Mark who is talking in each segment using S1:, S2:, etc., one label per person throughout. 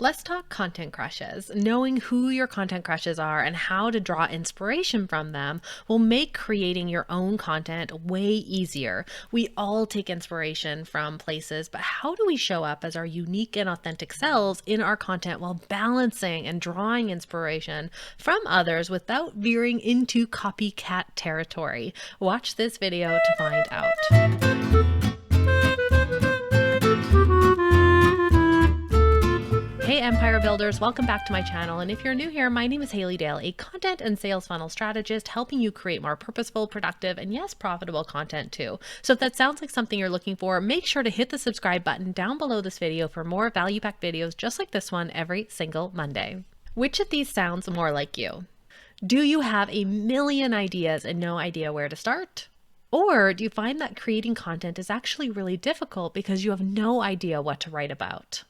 S1: Let's talk content crushes. Knowing who your content crushes are and how to draw inspiration from them will make creating your own content way easier. We all take inspiration from places, but how do we show up as our unique and authentic selves in our content while balancing and drawing inspiration from others without veering into copycat territory? Watch this video to find out. Hey Empire Builders, welcome back to my channel. And if you're new here, my name is Haley Dale, a content and sales funnel strategist helping you create more purposeful, productive, and yes, profitable content too. So if that sounds like something you're looking for, make sure to hit the subscribe button down below this video for more value-packed videos just like this one every single Monday. Which of these sounds more like you? Do you have a million ideas and no idea where to start? Or do you find that creating content is actually really difficult because you have no idea what to write about?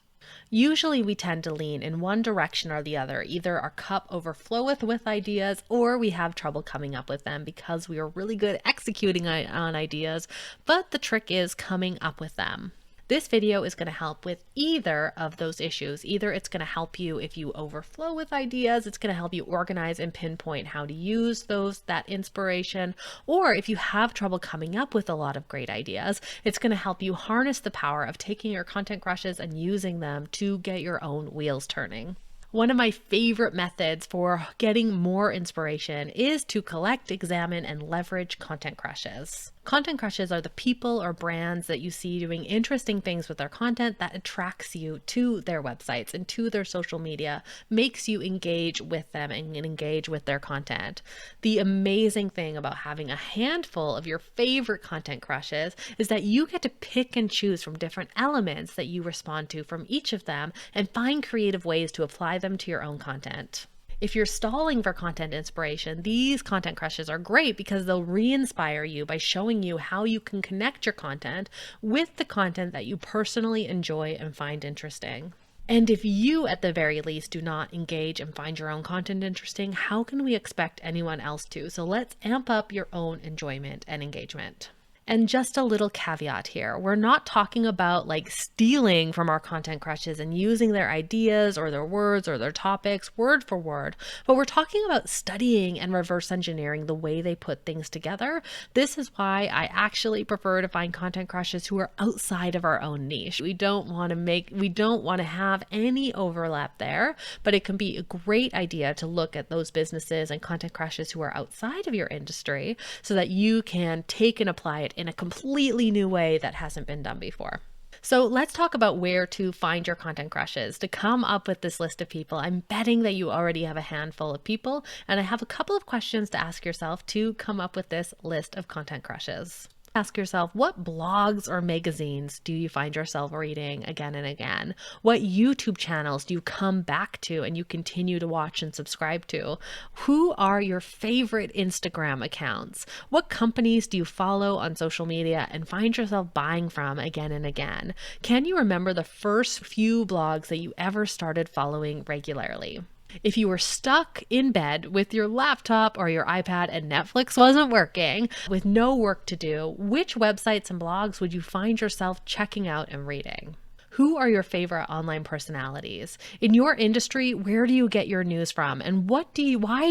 S1: Usually we tend to lean in one direction or the other. Either our cup overfloweth with ideas or we have trouble coming up with them because we are really good at executing on ideas, but the trick is coming up with them. This video is going to help with either of those issues. Either it's going to help you if you overflow with ideas, it's going to help you organize and pinpoint how to use that inspiration, or if you have trouble coming up with a lot of great ideas, it's going to help you harness the power of taking your content crushes and using them to get your own wheels turning. One of my favorite methods for getting more inspiration is to collect, examine, and leverage content crushes. Content crushes are the people or brands that you see doing interesting things with their content that attracts you to their websites and to their social media, makes you engage with them and engage with their content. The amazing thing about having a handful of your favorite content crushes is that you get to pick and choose from different elements that you respond to from each of them and find creative ways to apply them to your own content. If you're stalling for content inspiration, these content crushes are great because they'll re-inspire you by showing you how you can connect your content with the content that you personally enjoy and find interesting. And if you, at the very least, do not engage and find your own content interesting, how can we expect anyone else to? So let's amp up your own enjoyment and engagement. And just a little caveat here, we're not talking about like stealing from our content crushes and using their ideas or their words or their topics word for word, but we're talking about studying and reverse engineering the way they put things together. This is why I actually prefer to find content crushes who are outside of our own niche. We don't want to have any overlap there, but it can be a great idea to look at those businesses and content crushes who are outside of your industry so that you can take and apply it in a completely new way that hasn't been done before. So let's talk about where to find your content crushes. To come up with this list of people, I'm betting that you already have a handful of people, and I have a couple of questions to ask yourself to come up with this list of content crushes. Ask yourself, what blogs or magazines do you find yourself reading again and again? What YouTube channels do you come back to and you continue to watch and subscribe to? Who are your favorite Instagram accounts? What companies do you follow on social media and find yourself buying from again and again? Can you remember the first few blogs that you ever started following regularly? If you were stuck in bed with your laptop or your iPad and Netflix wasn't working, with no work to do, which websites and blogs would you find yourself checking out and reading? Who are your favorite online personalities? In your industry, where do you get your news from? And why do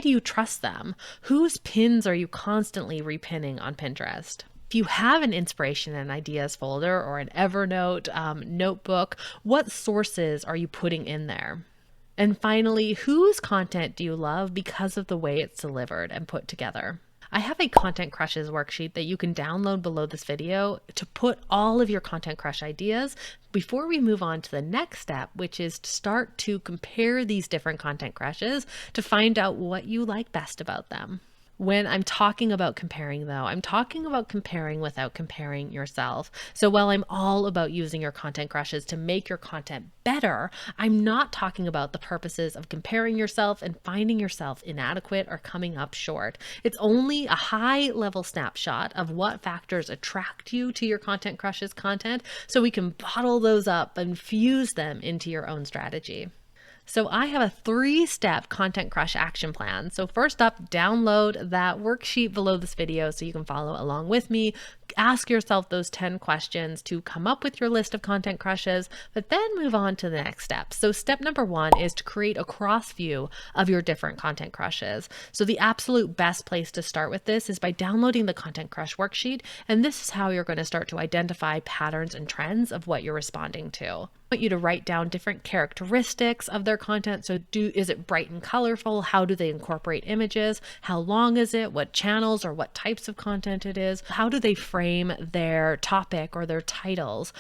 S1: you trust them? Whose pins are you constantly repinning on Pinterest? If you have an inspiration and ideas folder or an Evernote notebook, what sources are you putting in there? And finally, whose content do you love because of the way it's delivered and put together? I have a content crushes worksheet that you can download below this video to put all of your content crush ideas before we move on to the next step, which is to start to compare these different content crushes to find out what you like best about them. When I'm talking about comparing though, I'm talking about comparing without comparing yourself. So while I'm all about using your content crushes to make your content better, I'm not talking about the purposes of comparing yourself and finding yourself inadequate or coming up short. It's only a high level snapshot of what factors attract you to your content crushes content so we can bottle those up and fuse them into your own strategy. So I have a 3-step Content Crush action plan. So first up, download that worksheet below this video so you can follow along with me. Ask yourself those 10 questions to come up with your list of content crushes, but then move on to the next step. So step number 1 is to create a cross view of your different content crushes. So the absolute best place to start with this is by downloading the Content Crush worksheet. And this is how you're going to start to identify patterns and trends of what you're responding to. I want you to write down different characteristics of their content. So is it bright and colorful? How do they incorporate images? How long is it? What channels or what types of content it is? How do they frame their topic or their titles?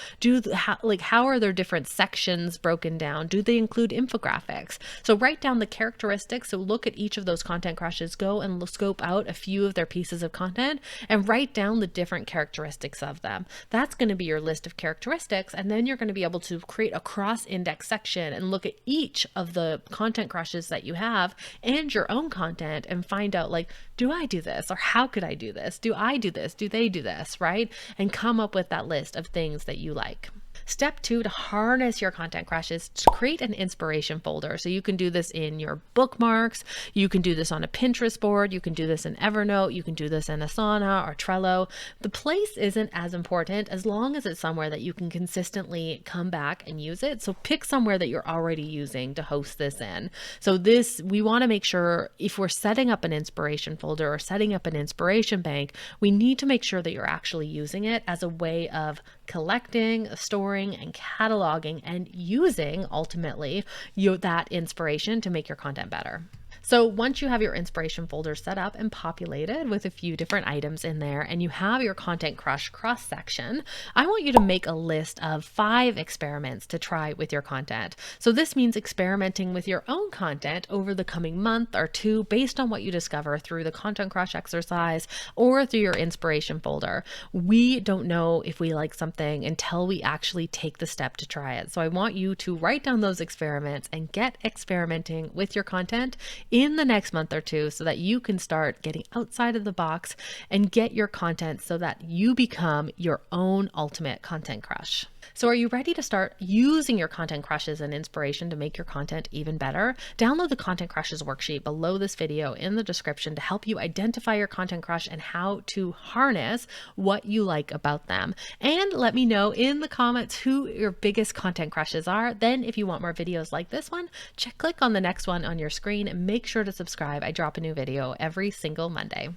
S1: How are their different sections broken down? Do they include infographics? So write down the characteristics. So look at each of those content crushes, go and scope out a few of their pieces of content and write down the different characteristics of them. That's going to be your list of characteristics. And then you're going to be able to create a cross-index section and look at each of the content crushes that you have and your own content and find out, like, do I do this? Or how could I do this? Do I do this? Do they do this? Right? And come up with that list of things that you like. Step 2, to harness your content crushes, to create an inspiration folder. So you can do this in your bookmarks, you can do this on a Pinterest board, you can do this in Evernote, you can do this in Asana or Trello. The place isn't as important as long as it's somewhere that you can consistently come back and use it. So pick somewhere that you're already using to host this in. So we want to make sure if we're setting up an inspiration folder or setting up an inspiration bank, we need to make sure that you're actually using it as a way of collecting, storing, and cataloging and using ultimately that inspiration to make your content better. So once you have your inspiration folder set up and populated with a few different items in there and you have your Content Crush cross section, I want you to make a list of 5 experiments to try with your content. So this means experimenting with your own content over the coming month or 2 based on what you discover through the Content Crush exercise or through your inspiration folder. We don't know if we like something until we actually take the step to try it. So I want you to write down those experiments and get experimenting with your content in the next month or 2 so that you can start getting outside of the box and get your content so that you become your own ultimate content crush. So are you ready to start using your content crushes and inspiration to make your content even better? Download the Content Crushes worksheet below this video in the description to help you identify your content crush and how to harness what you like about them. And let me know in the comments who your biggest content crushes are. Then if you want more videos like this one, click on the next one on your screen and make sure to subscribe. I drop a new video every single Monday.